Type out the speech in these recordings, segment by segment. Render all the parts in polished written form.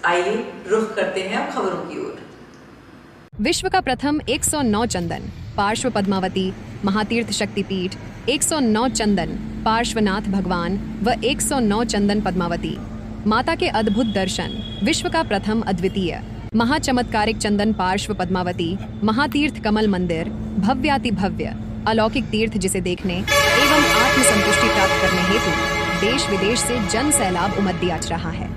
आइए रुख करते हैं अब खबरों की ओर। विश्व का प्रथम 109 चंदन पार्श्व पद्मावती महातीर्थ शक्तिपीठ, 109 चंदन पार्श्वनाथ भगवान व 109 चंदन पद्मावती माता के अद्भुत दर्शन। विश्व का प्रथम अद्वितीय महाचमत्कारिक चंदन पार्श्व पद्मावती महातीर्थ कमल मंदिर, भव्याति भव्य अलौकिक तीर्थ जिसे देखने एवं आत्मसंतुष्टि प्राप्त करने हेतु देश विदेश से जन सैलाब उमड़ आच रहा है।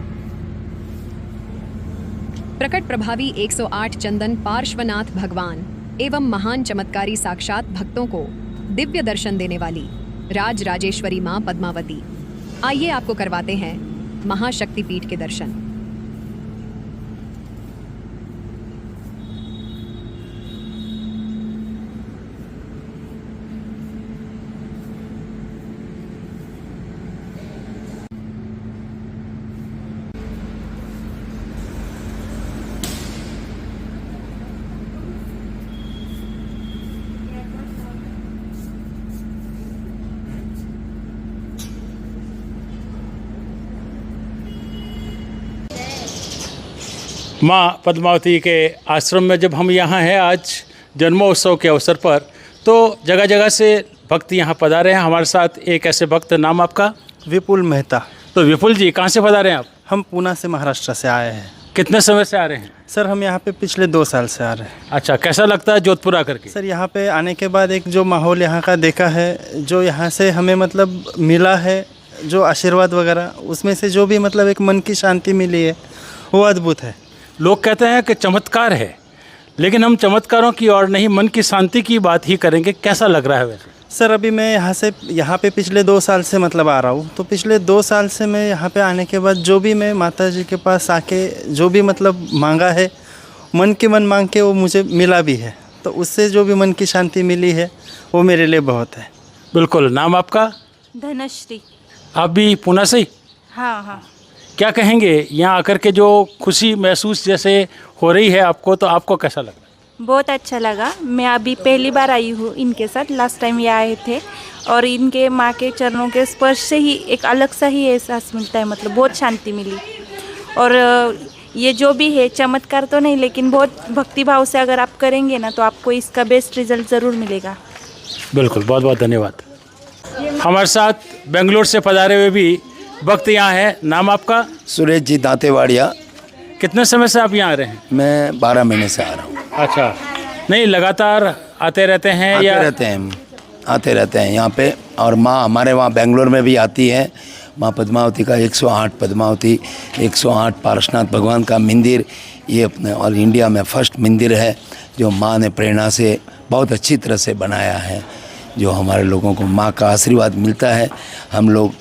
प्रकट प्रभावी 108 चंदन पार्श्वनाथ भगवान एवं महान चमत्कारी साक्षात भक्तों को दिव्य दर्शन देने वाली राज राजेश्वरी मां पद्मावती। आइए आपको करवाते हैं महाशक्तिपीठ के दर्शन। माँ पद्मावती के आश्रम में जब हम यहाँ हैं आज जन्मोत्सव के अवसर पर, तो जगह जगह से भक्त यहाँ पधारे हैं। हमारे साथ एक ऐसे भक्त, नाम आपका? विपुल मेहता। तो विपुल जी कहाँ से पधारे हैं आप? हम पूना से महाराष्ट्र से आए हैं। कितने समय से आ रहे हैं? सर हम यहाँ पे पिछले 2 साल से आ रहे हैं। अच्छा, कैसा लगता है जोधपुर आकर के? सर यहाँ पे आने के बाद एक जो माहौल यहाँ का देखा है, जो यहाँ से हमें मतलब मिला है, जो आशीर्वाद वगैरह, उसमें से जो भी मतलब एक मन की शांति मिली है वो अद्भुत है। लोग कहते हैं कि चमत्कार है, लेकिन हम चमत्कारों की और नहीं, मन की शांति की बात ही करेंगे। कैसा लग रहा है वैसे? सर अभी मैं यहाँ पे पिछले 2 साल से मतलब आ रहा हूँ, तो पिछले 2 साल से मैं यहाँ पे आने के बाद जो भी मैं माता जी के पास आके जो भी मतलब मांगा है, मन की मन मांग के वो मुझे मिला भी है, तो उससे जो भी मन की शांति मिली है वो मेरे लिए बहुत है। बिल्कुल। नाम आपका? धनश्री। आप भी पूना से ही? हाँ। क्या कहेंगे यहाँ आकर के जो खुशी महसूस जैसे हो रही है आपको, तो आपको कैसा लग रहा है? बहुत अच्छा लगा। मैं अभी पहली बार आई हूँ इनके साथ, लास्ट टाइम ये आए थे, और इनके माँ के चरणों के स्पर्श से ही एक अलग सा ही एहसास मिलता है, मतलब बहुत शांति मिली। और ये जो भी है चमत्कार तो नहीं, लेकिन बहुत भक्तिभाव से अगर आप करेंगे ना तो आपको इसका बेस्ट रिजल्ट ज़रूर मिलेगा। बिल्कुल, बहुत बहुत धन्यवाद। हमारे साथ बेंगलोर से पधारे हुए भी भक्त यहाँ है। नाम आपका? सुरेश जी दांतेवाड़िया। कितने समय से आप यहाँ आ रहे हैं? मैं 12 महीने से आ रहा हूँ। अच्छा, नहीं लगातार आते रहते हैं? आते रहते हैं यहाँ पे। और माँ हमारे वहाँ बेंगलोर में भी आती है। माँ पद्मावती का 108 पद्मावती 108 पार्श्वनाथ भगवान का मंदिर, ये अपने ऑल इंडिया में फर्स्ट मंदिर है, जो माँ ने प्रेरणा से बहुत अच्छी तरह से बनाया है, जो हमारे लोगों को माँ का आशीर्वाद मिलता है। हम लोग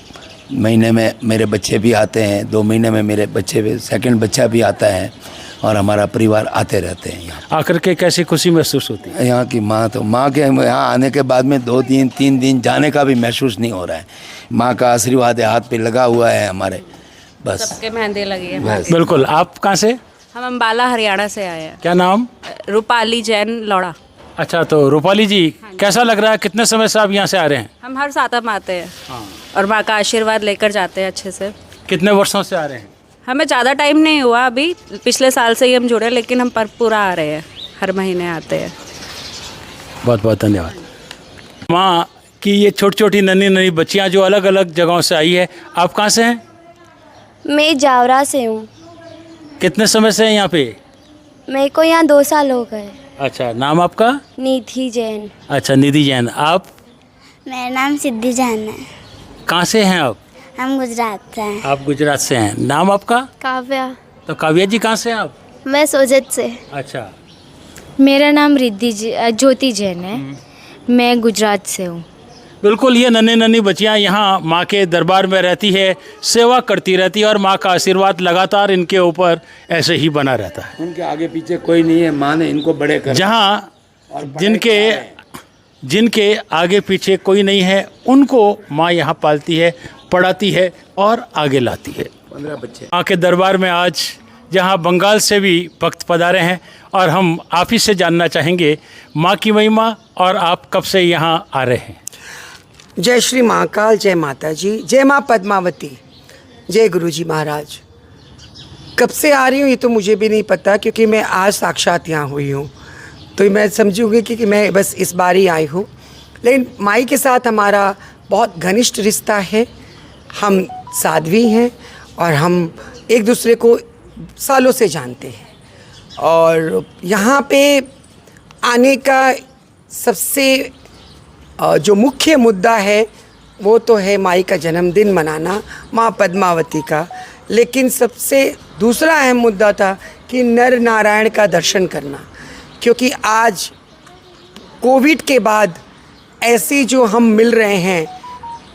महीने में, मेरे बच्चे भी आते हैं, 2 महीने में मेरे बच्चे भी, सेकंड बच्चा भी आता है, और हमारा परिवार आते रहते हैं। यहाँ आकर के कैसी खुशी महसूस होती है? यहाँ की माँ के यहाँ आने के बाद में 2-3 दिन जाने का भी महसूस नहीं हो रहा है। माँ का आशीर्वाद है, हाथ पे लगा हुआ है हमारे, बस सबके मेहंदी लगी है। बिल्कुल। आप कहाँ से? हम अम्बाला हरियाणा से आए हैं। क्या नाम? रूपाली जैन लौड़ा। अच्छा, तो रूपाली जी कैसा लग रहा है? कितने समय से आप यहाँ से आ रहे हैं? हम हर सातम आते हैं और माँ का आशीर्वाद लेकर जाते हैं अच्छे से। कितने वर्षों से आ रहे हैं? हमें ज़्यादा टाइम नहीं हुआ, अभी पिछले साल से ही हम जुड़े, लेकिन हम पर पूरा आ रहे हैं, हर महीने आते हैं। बहुत बहुत धन्यवाद। माँ की ये छोटी छोटी नन्ही नन्ही बच्चियाँ जो अलग अलग जगहों से आई है, आप कहाँ से हैं? मैं जावरा से हूँ। कितने समय से हैं यहाँ पे? मेरे को यहाँ 2 साल हो गए। अच्छा, नाम आपका? निधि जैन। अच्छा, निधि जैन। आप? मेरा नाम सिद्धि जैन है। कहाँ से हैं आप? हम गुजरात से हैं। आप गुजरात से हैं। नाम आपका? काव्या। तो काव्या जी कहाँ से हैं आप? मैं सोजत से। अच्छा। मेरा नाम ज्योति जैन है। मैं गुजरात से हूँ। बिल्कुल, ये नन्ही नन्ही बच्चियाँ यहाँ माँ के दरबार में रहती है, सेवा करती रहती है, और माँ का आशीर्वाद लगातार इनके ऊपर ऐसे ही बना रहता है। उनके आगे पीछे कोई नहीं है, माँ ने इनको बड़े कर, जहाँ जिनके आगे पीछे कोई नहीं है, उनको माँ यहाँ पालती है, पढ़ाती है और आगे लाती है। 15 बच्चे माँ के दरबार में आज जहाँ बंगाल से भी भक्त पधारे हैं, और हम आप ही से जानना चाहेंगे माँ की महिमा, और आप कब से यहाँ आ रहे हैं? जय श्री महाकाल, जय माता जी, जय माँ पद्मावती, जय गुरुजी महाराज। कब से आ रही हूँ ये तो मुझे भी नहीं पता, क्योंकि मैं आज साक्षात यहाँ हुई हूँ, तो मैं समझूंगी कि मैं बस इस बार ही आई हूँ। लेकिन माई के साथ हमारा बहुत घनिष्ठ रिश्ता है, हम साध्वी हैं और हम एक दूसरे को सालों से जानते हैं। और यहाँ पे आने का सबसे जो मुख्य मुद्दा है वो तो है माई का जन्मदिन मनाना, माँ पद्मावती का। लेकिन सबसे दूसरा अहम मुद्दा था कि नर नारायण का दर्शन करना, क्योंकि आज कोविड के बाद ऐसे जो हम मिल रहे हैं,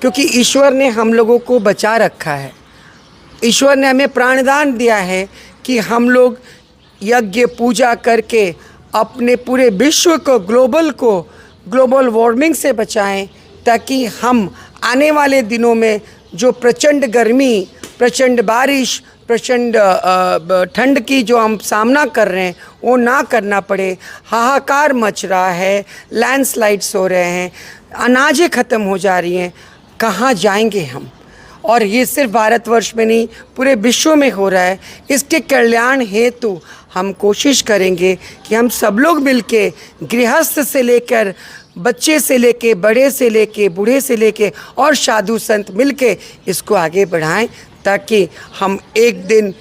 क्योंकि ईश्वर ने हम लोगों को बचा रखा है, ईश्वर ने हमें प्राणदान दिया है कि हम लोग यज्ञ पूजा करके अपने पूरे विश्व को ग्लोबल वार्मिंग से बचाएं, ताकि हम आने वाले दिनों में जो प्रचंड गर्मी, प्रचंड बारिश, प्रचंड ठंड की जो हम सामना कर रहे हैं वो ना करना पड़े। हाहाकार मच रहा है, लैंडस्लाइड्स हो रहे हैं, अनाजें ख़त्म हो जा रही हैं, कहाँ जाएंगे हम? और ये सिर्फ भारतवर्ष में नहीं, पूरे विश्व में हो रहा है। इसके कल्याण हेतु हम कोशिश करेंगे कि हम सब लोग मिलके, गृहस्थ से लेकर बच्चे से लेके, बड़े से लेके, बूढ़े से लेके और साधु संत मिलके इसको आगे बढ़ाएं, ताकि हम एक दिन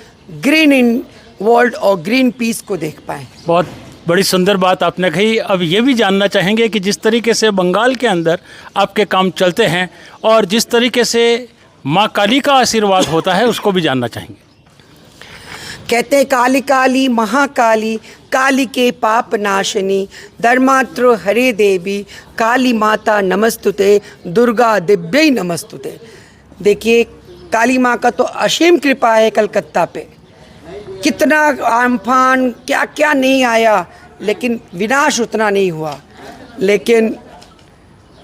ग्रीन इन वर्ल्ड और ग्रीन पीस को देख पाएं। बहुत बड़ी सुंदर बात आपने कही। अब ये भी जानना चाहेंगे कि जिस तरीके से बंगाल के अंदर आपके काम चलते हैं और जिस तरीके से माँ काली का आशीर्वाद होता है, उसको भी जानना चाहेंगे। कहते हैं काली काली महाकाली, काली के पाप नाशनी, धर्मात्रो हरे देवी, काली माता नमस्तुते, दुर्गा दिव्यै नमस्तुते। देखिए, काली माँ का तो असीम कृपा है कलकत्ता पे, कितना आमफान क्या क्या नहीं आया, लेकिन विनाश उतना नहीं हुआ। लेकिन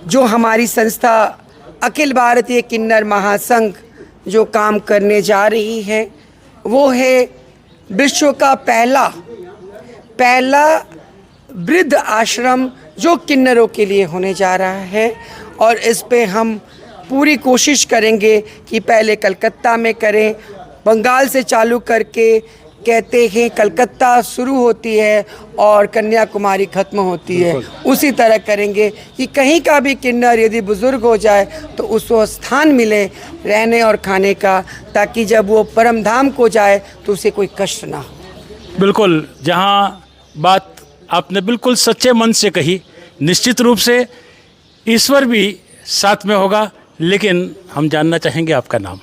जो हमारी संस्था अखिल भारतीय किन्नर महासंघ जो काम करने जा रही है, वो है विश्व का पहला वृद्ध आश्रम जो किन्नरों के लिए होने जा रहा है। और इस पे हम पूरी कोशिश करेंगे कि पहले कलकत्ता में करें, बंगाल से चालू करके कहते हैं कलकत्ता शुरू होती है और कन्याकुमारी ख़त्म होती है, उसी तरह करेंगे कि कहीं का भी किन्नर यदि बुज़ुर्ग हो जाए तो उसको स्थान मिले रहने और खाने का, ताकि जब वो परम धाम को जाए तो उसे कोई कष्ट ना हो। बिल्कुल, जहाँ बात आपने बिल्कुल सच्चे मन से कही, निश्चित रूप से ईश्वर भी साथ में होगा। लेकिन हम जानना चाहेंगे आपका नाम।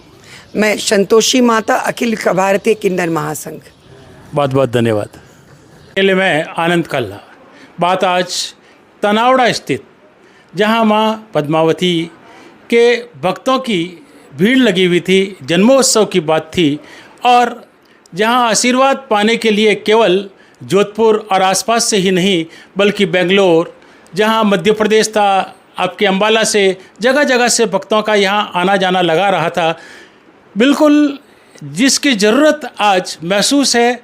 मैं संतोषी माता, अखिल भारतीय किन्नर महासंघ। बहुत बहुत धन्यवाद। पहले मैं आनंद कल्ला। बात आज तनावड़ा स्थित, जहां मां पद्मावती के भक्तों की भीड़ लगी हुई थी, जन्मोत्सव की बात थी, और जहां आशीर्वाद पाने के लिए केवल जोधपुर और आसपास से ही नहीं बल्कि बेंगलोर, जहां मध्य प्रदेश था, आपके अंबाला से, जगह जगह से भक्तों का यहां आना जाना लगा रहा था। बिल्कुल जिसकी ज़रूरत आज महसूस है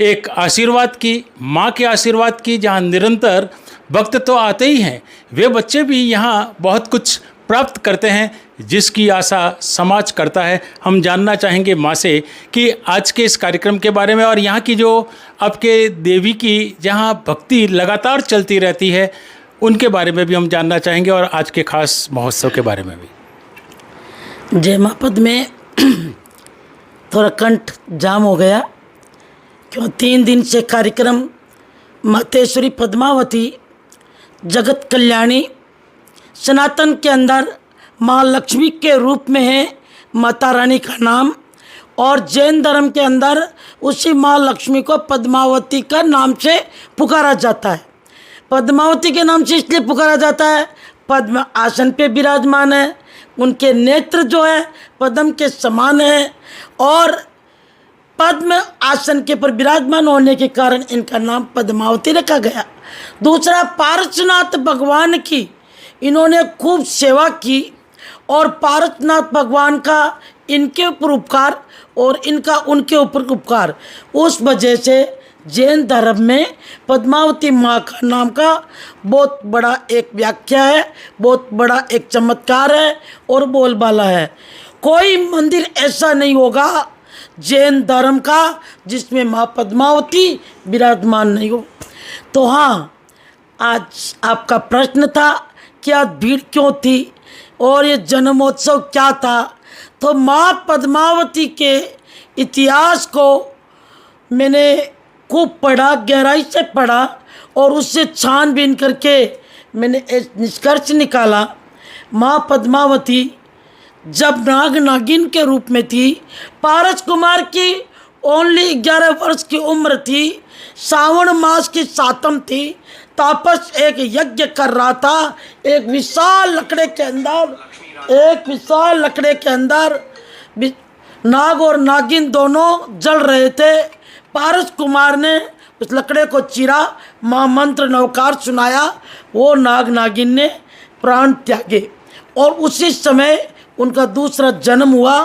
एक आशीर्वाद की, माँ के आशीर्वाद की, जहाँ निरंतर भक्त तो आते ही हैं, वे बच्चे भी यहाँ बहुत कुछ प्राप्त करते हैं, जिसकी आशा समाज करता है। हम जानना चाहेंगे माँ से कि आज के इस कार्यक्रम के बारे में और यहाँ की जो आपके देवी की जहाँ भक्ति लगातार चलती रहती है, उनके बारे में भी हम जानना चाहेंगे, और आज के खास महोत्सव के बारे में भी। जय माँ पद में थोड़ा कंठ जाम हो गया, क्यों 3 दिन से कार्यक्रम मातेश्वरी पद्मावती जगत कल्याणी सनातन के अंदर माँ लक्ष्मी के रूप में है माता रानी का नाम, और जैन धर्म के अंदर उसी माँ लक्ष्मी को पद्मावती का नाम से पुकारा जाता है। पद्मावती के नाम से इसलिए पुकारा जाता है, पद्म आसन पे विराजमान है, उनके नेत्र जो है पद्म के समान है, और पद्म आसन के पर विराजमान होने के कारण इनका नाम पद्मावती रखा गया। दूसरा, पार्श्वनाथ भगवान की इन्होंने खूब सेवा की, और पार्श्वनाथ भगवान का इनके ऊपर उपकार और इनका उनके ऊपर उपकार, उस वजह से जैन धर्म में पद्मावती माँ का नाम का बहुत बड़ा एक व्याख्या है, बहुत बड़ा एक चमत्कार है और बोलबाला है। कोई मंदिर ऐसा नहीं होगा जैन धर्म का जिसमें माँ पद्मावती विराजमान नहीं हो। तो हाँ, आज आपका प्रश्न था कि आज भीड़ क्यों थी और ये जन्मोत्सव क्या था। तो माँ पद्मावती के इतिहास को मैंने खूब पढ़ा, गहराई से पढ़ा और उससे छानबीन करके मैंने एक निष्कर्ष निकाला। माँ पद्मावती जब नाग नागिन के रूप में थी, पारस कुमार की ओनली 11 वर्ष की उम्र थी, सावन मास की सातम थी, तापस एक यज्ञ कर रहा था। एक विशाल लकड़े के अंदर नाग और नागिन दोनों जल रहे थे। पारस कुमार ने उस लकड़े को चीरा, महामंत्र नवकार सुनाया, वो नाग नागिन ने प्राण त्यागे और उसी समय उनका दूसरा जन्म हुआ।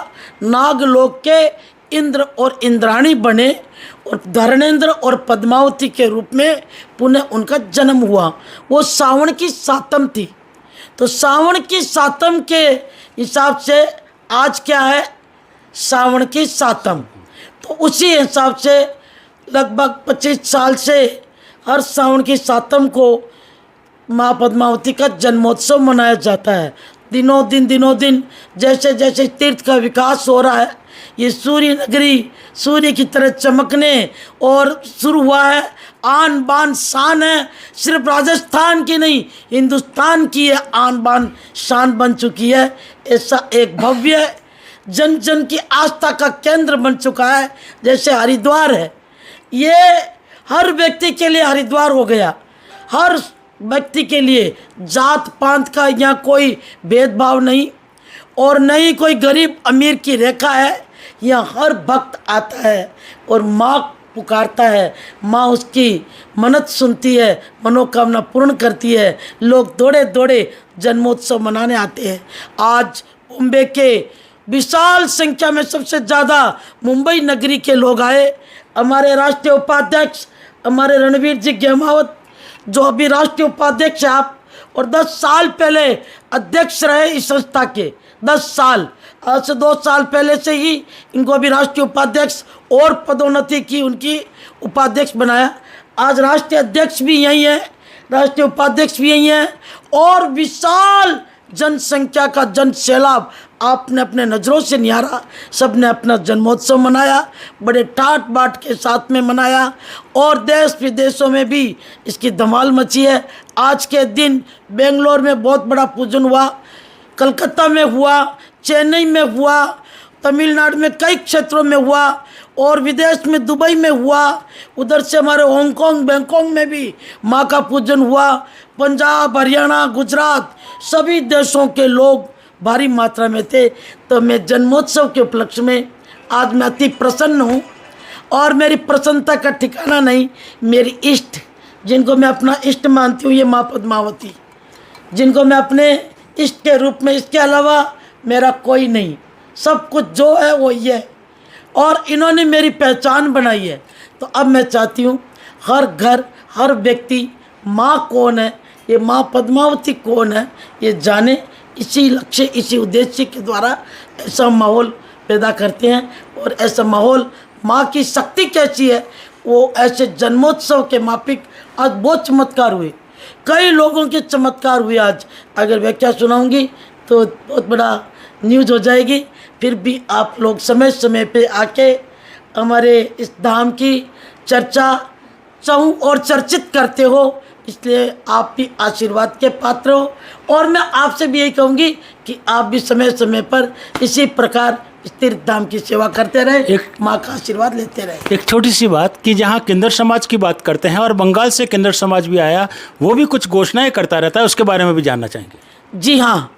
नागलोक के इंद्र और इंद्राणी बने और धरणेंद्र और पद्मावती के रूप में पुनः उनका जन्म हुआ। वो सावन की सातम थी। तो सावन की सातम के हिसाब से आज क्या है, सावन की सातम। तो उसी हिसाब से लगभग 25 साल से हर सावन की सातम को माँ पद्मावती का जन्मोत्सव मनाया जाता है। दिनों दिन जैसे जैसे तीर्थ का विकास हो रहा है, ये सूर्य नगरी सूर्य की तरह चमकने और शुरू हुआ है। आन बान शान है, सिर्फ राजस्थान की नहीं, हिंदुस्तान की ये आन बान शान बन चुकी है। ऐसा एक भव्य जन जन की आस्था का केंद्र बन चुका है। जैसे हरिद्वार है, ये हर व्यक्ति के लिए हरिद्वार हो गया। हर व्यक्ति के लिए जात पात का यहाँ कोई भेदभाव नहीं और न ही कोई गरीब अमीर की रेखा है। यहाँ हर भक्त आता है और माँ पुकारता है, माँ उसकी मन्नत सुनती है, मनोकामना पूर्ण करती है। लोग दौड़े दौड़े जन्मोत्सव मनाने आते हैं। आज मुंबई के विशाल संख्या में सबसे ज़्यादा मुंबई नगरी के लोग आए। हमारे राष्ट्रीय उपाध्यक्ष हमारे रणवीर जी गेमावत, जो अभी राष्ट्रीय उपाध्यक्ष है आप, और 10 साल पहले अध्यक्ष रहे इस संस्था के। 10 साल, आज से 2 साल पहले से ही इनको अभी राष्ट्रीय उपाध्यक्ष और पदोन्नति की, उनकी उपाध्यक्ष बनाया। आज राष्ट्रीय अध्यक्ष भी यही है, राष्ट्रीय उपाध्यक्ष भी यही है और विशाल जनसंख्या का जन सैलाब आपने अपने नज़रों से निहारा। सबने अपना जन्मोत्सव मनाया, बड़े ठाट बाट के साथ में मनाया और देश विदेशों में भी इसकी धमाल मची है। आज के दिन बेंगलोर में बहुत बड़ा पूजन हुआ, कलकत्ता में हुआ, चेन्नई में हुआ, तमिलनाडु में कई क्षेत्रों में हुआ और विदेश में दुबई में हुआ। उधर से हमारे हांगकांग बैंकॉक में भी माँ का पूजन हुआ। पंजाब, हरियाणा, गुजरात सभी देशों के लोग भारी मात्रा में थे। तो मैं जन्मोत्सव के उपलक्ष्य में आज मैं अति प्रसन्न हूँ और मेरी प्रसन्नता का ठिकाना नहीं। मेरी इष्ट, जिनको मैं अपना इष्ट मानती हूँ, ये माँ पद्मावती, जिनको मैं अपने इष्ट के रूप में, इसके अलावा मेरा कोई नहीं, सब कुछ जो है वो ये है और इन्होंने मेरी पहचान बनाई है। तो अब मैं चाहती हूँ हर घर, हर व्यक्ति माँ कौन है, ये माँ पद्मावती कौन है, ये जाने। इसी लक्ष्य, इसी उद्देश्य के द्वारा ऐसा माहौल पैदा करते हैं और ऐसा माहौल, माँ की शक्ति कैसी है, वो ऐसे जन्मोत्सव के मापिक आज बहुत चमत्कार हुए, कई लोगों के चमत्कार हुए। आज अगर व्याख्या सुनाऊंगी तो बहुत बड़ा न्यूज़ हो जाएगी। फिर भी आप लोग समय समय पे आके हमारे इस धाम की चर्चा चाहूँ और चर्चित करते हो, इसलिए आप भी आशीर्वाद के पात्र हो। और मैं आपसे भी यही कहूँगी कि आप भी समय समय पर इसी प्रकार इस तीर्थ धाम की सेवा करते रहे, एक माँ का आशीर्वाद लेते रहे। एक छोटी सी बात कि जहाँ किन्नर समाज की बात करते हैं और बंगाल से किन्नर समाज भी आया, वो भी कुछ घोषणाएं करता रहता है, उसके बारे में भी जानना चाहेंगे। जी हाँ,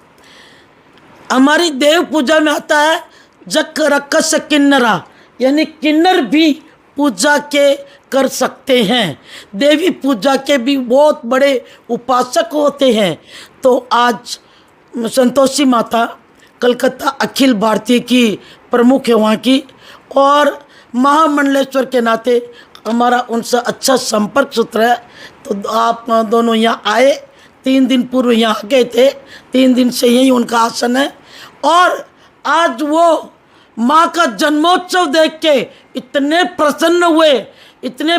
हमारी देव पूजा में आता है जक रक्कस किन्नरा, यानी किन्नर भी पूजा के कर सकते हैं। देवी पूजा के भी बहुत बड़े उपासक होते हैं। तो आज संतोषी माता कलकत्ता अखिल भारतीय की प्रमुख है वहाँ की, और महामंडलेश्वर के नाते हमारा उनसे अच्छा संपर्क सूत्र है। तो आप दोनों यहाँ आए, 3 दिन पूर्व यहाँ आ गए थे, 3 दिन से यही उनका आसन है और आज वो माँ का जन्मोत्सव देख के इतने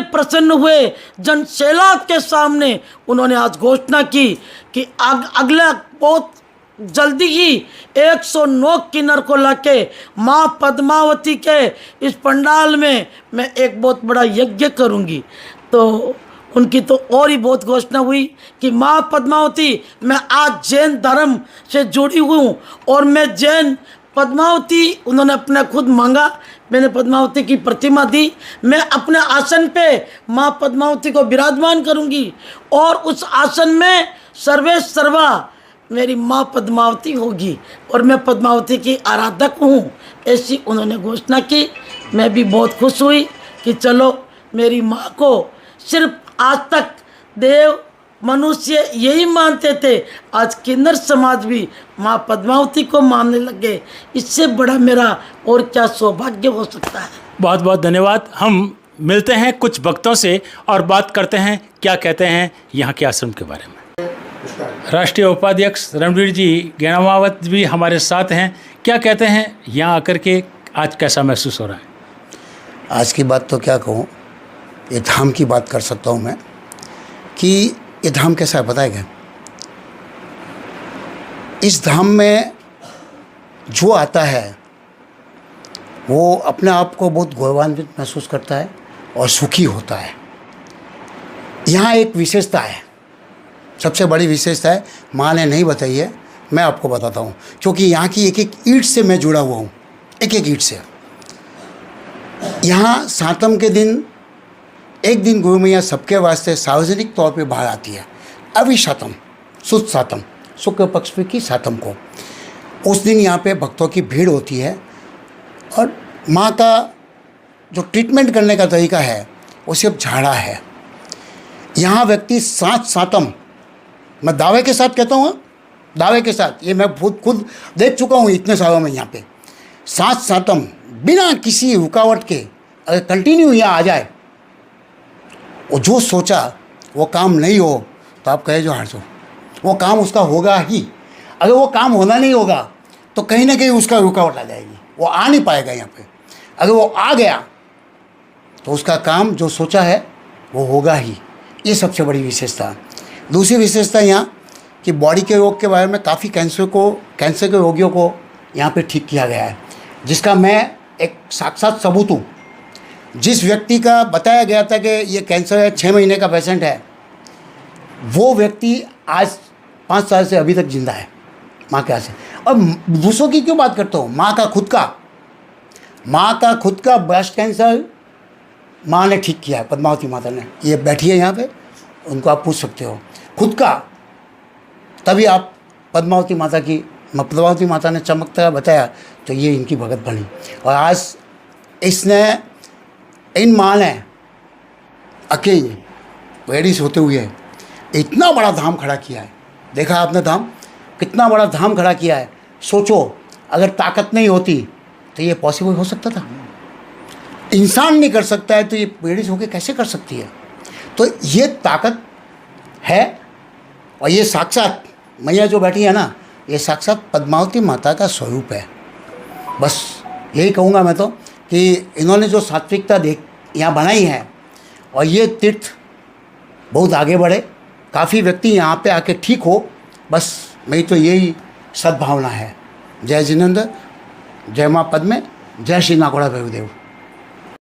प्रसन्न हुए जनसैलाब के सामने उन्होंने आज घोषणा की कि अगला बहुत जल्दी ही 109 किन्नर को लाके माँ पद्मावती के इस पंडाल में मैं एक बहुत बड़ा यज्ञ करूँगी। तो उनकी तो और ही बहुत घोषणा हुई कि माँ पद्मावती, मैं आज जैन धर्म से जुड़ी हूँ और मैं जैन पद्मावती, उन्होंने अपना खुद मांगा, मैंने पद्मावती की प्रतिमा दी, मैं अपने आसन पे माँ पद्मावती को विराजमान करूँगी और उस आसन में सर्वे सर्वा मेरी माँ पद्मावती होगी और मैं पद्मावती की आराधक हूँ, ऐसी उन्होंने घोषणा की। मैं भी बहुत खुश हुई कि चलो मेरी माँ को सिर्फ आज तक देव मनुष्य यही मानते थे, आज किन्नर समाज भी माँ पद्मावती को मानने लगे। इससे बड़ा मेरा और क्या सौभाग्य हो सकता है। बहुत बहुत धन्यवाद। हम मिलते हैं कुछ भक्तों से और बात करते हैं क्या कहते हैं यहाँ के आश्रम के बारे में। राष्ट्रीय उपाध्यक्ष रणवीर जी गैणामावत भी हमारे साथ हैं। क्या कहते हैं यहाँ आकर के आज कैसा महसूस हो रहा है? आज की बात तो क्या कहूँ, ये धाम की बात कर सकता हूँ मैं कि ये धाम कैसा है पता है क्या? इस धाम में जो आता है वो अपने आप को बहुत गौरवान्वित महसूस करता है और सुखी होता है। यहाँ एक विशेषता है, सबसे बड़ी विशेषता है, माँ ने नहीं बताई है, मैं आपको बताता हूँ, क्योंकि यहाँ की एक एक ईंट से मैं जुड़ा हुआ हूँ, एक एक ईंट से। यहाँ सातम के दिन एक दिन गौ मैया सबके वास्ते सार्वजनिक तौर पे बाहर आती है, अविशातम शुद्ध सातम, शुक्ल पक्ष की सातम को। उस दिन यहाँ पे भक्तों की भीड़ होती है और माँ का जो ट्रीटमेंट करने का तरीका है वो सिर्फ झाड़ा है। यहाँ व्यक्ति 7 सातम, मैं दावे के साथ कहता हूँ, दावे के साथ, ये मैं खुद देख चुका हूँ इतने सालों में, यहाँ पे 7 सातम बिना किसी रुकावट के अगर कंटिन्यू यहाँ आ जाए, वो जो सोचा वो काम नहीं हो तो आप कहे जो हार दो, वो काम उसका होगा ही। अगर वो काम होना नहीं होगा तो कहीं ना कहीं उसका रुकावट आ जाएगी, वो आ नहीं पाएगा यहाँ पे। अगर वो आ गया तो उसका काम जो सोचा है वो होगा ही। ये सबसे बड़ी विशेषता। दूसरी विशेषता यहाँ कि बॉडी के रोग के बारे में काफ़ी कैंसर के रोगियों को यहाँ पे ठीक किया गया है, जिसका मैं एक साक्षात सबूत हूँ। जिस व्यक्ति का बताया गया था कि ये कैंसर है, 6 महीने का पेशेंट है, वो व्यक्ति आज 5 साल से अभी तक जिंदा है माँ के हाथ से। और दूसरों की क्यों बात करता हूँ, माँ का खुद का ब्रेस्ट कैंसर माँ ने ठीक किया है, पद्मावती माता ने। ये बैठी है यहाँ पे, उनको आप पूछ सकते हो खुद का। तभी आप पद्मावती माता ने चमकता बताया तो ये इनकी भगत बनी। और आज इन माँ ने अकेले लेडीज होते हुए इतना बड़ा धाम खड़ा किया है। देखा आपने धाम, कितना बड़ा धाम खड़ा किया है। सोचो अगर ताकत नहीं होती तो ये पॉसिबल हो सकता था? इंसान नहीं कर सकता है तो ये लेडीज होके कैसे कर सकती है? तो ये ताकत है। और ये साक्षात मैया जो बैठी है ना, ये साक्षात पद्मावती माता का स्वरूप है। बस यही कहूँगा मैं तो कि इन्होंने जो सात्विकता यहाँ बनाई है और ये तीर्थ बहुत आगे बढ़े, काफ़ी व्यक्ति यहाँ पे आके ठीक हो, बस मेरी तो यही सद्भावना है। जय जिनेंद्र, जय माँ पद्मे, जय श्री नागोड़ा भैरवदेव।